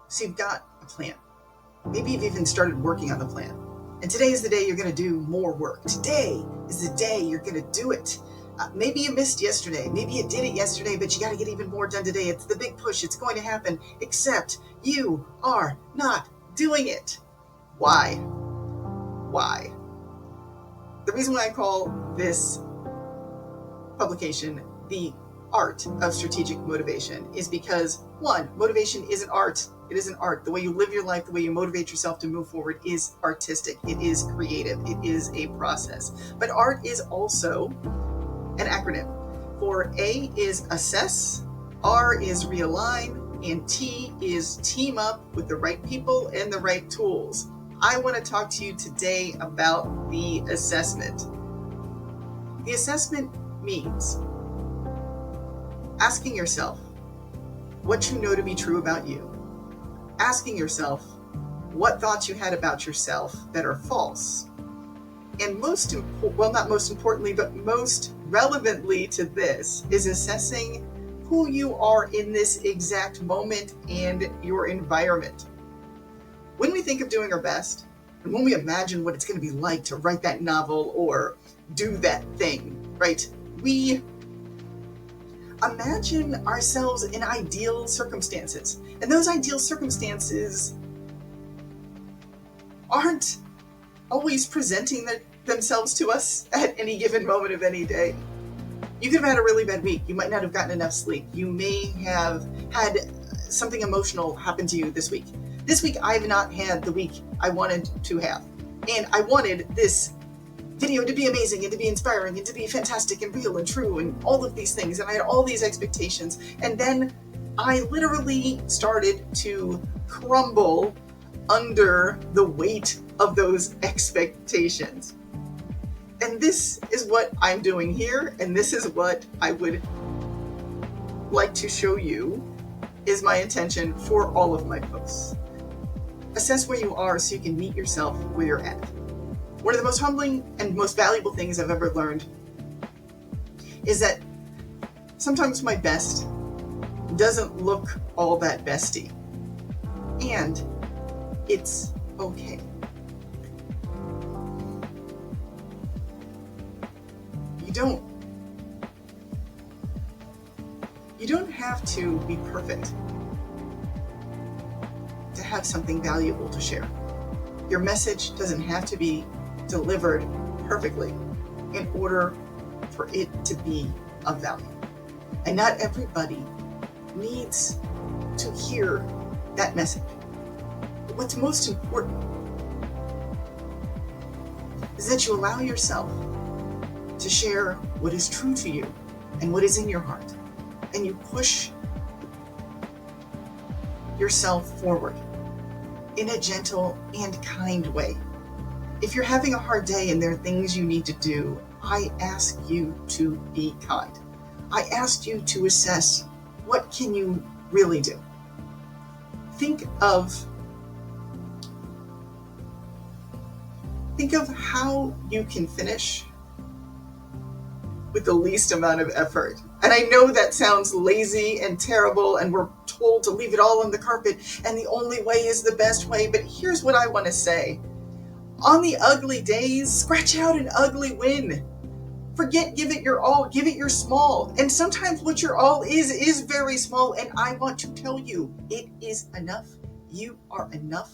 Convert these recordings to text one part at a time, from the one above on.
So you've got a plan. Maybe you've even started working on the plan. And today is the day you're going to do more work. Today is the day you're going to do it. Maybe you missed yesterday. Maybe you did it yesterday, but you got to get even more done today. It's the big push. It's going to happen, except you are not doing it. Why? Why? The reason why I call this publication The Art of Strategic Motivation is because, one, motivation is an art. It is an art. The way you live your life, the way you motivate yourself to move forward is artistic. It is creative. It is a process. But art is also an acronym. For A is assess, R is realign, and T is team up with the right people and the right tools. I want to talk to you today about the assessment. The assessment means asking yourself what you know to be true about you, asking yourself what thoughts you had about yourself that are false, and most relevantly to this is assessing who you are in this exact moment and your environment. When we think of doing our best, and when we imagine what it's going to be like to write that novel or do that thing, right? We imagine ourselves in ideal circumstances. And those ideal circumstances aren't always presenting themselves to us at any given moment of any day. You could have had a really bad week. You might not have gotten enough sleep. You may have had something emotional happen to you this week. This week, I have not had the week I wanted to have. And I wanted this video to be amazing and to be inspiring and to be fantastic and real and true and all of these things. And I had all these expectations. And then I literally started to crumble under the weight of those expectations. And this is what I'm doing here. And this is what I would like to show you is my intention for all of my posts. Assess where you are so you can meet yourself where you're at. One of the most humbling and most valuable things I've ever learned is that sometimes my best doesn't look all that besty. And it's okay. You don't have to be perfect to have something valuable to share. Your message doesn't have to be delivered perfectly in order for it to be of value. And not everybody needs to hear that message. But what's most important is that you allow yourself to share what is true to you and what is in your heart. And you push yourself forward in a gentle and kind way. If you're having a hard day and there are things you need to do, I ask you to be kind. I ask you to assess what can you really do. Think of how you can finish with the least amount of effort. And I know that sounds lazy and terrible, and we're told to leave it all on the carpet, and the only way is the best way. But here's what I want to say. On the ugly days, scratch out an ugly win. Forget give it your all, give it your small. And sometimes what your all is very small, and I want to tell you, it is enough. You are enough.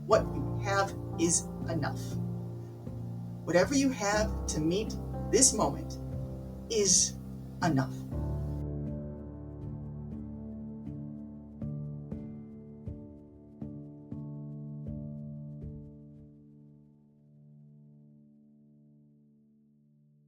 What you have is enough. Whatever you have to meet this moment is enough.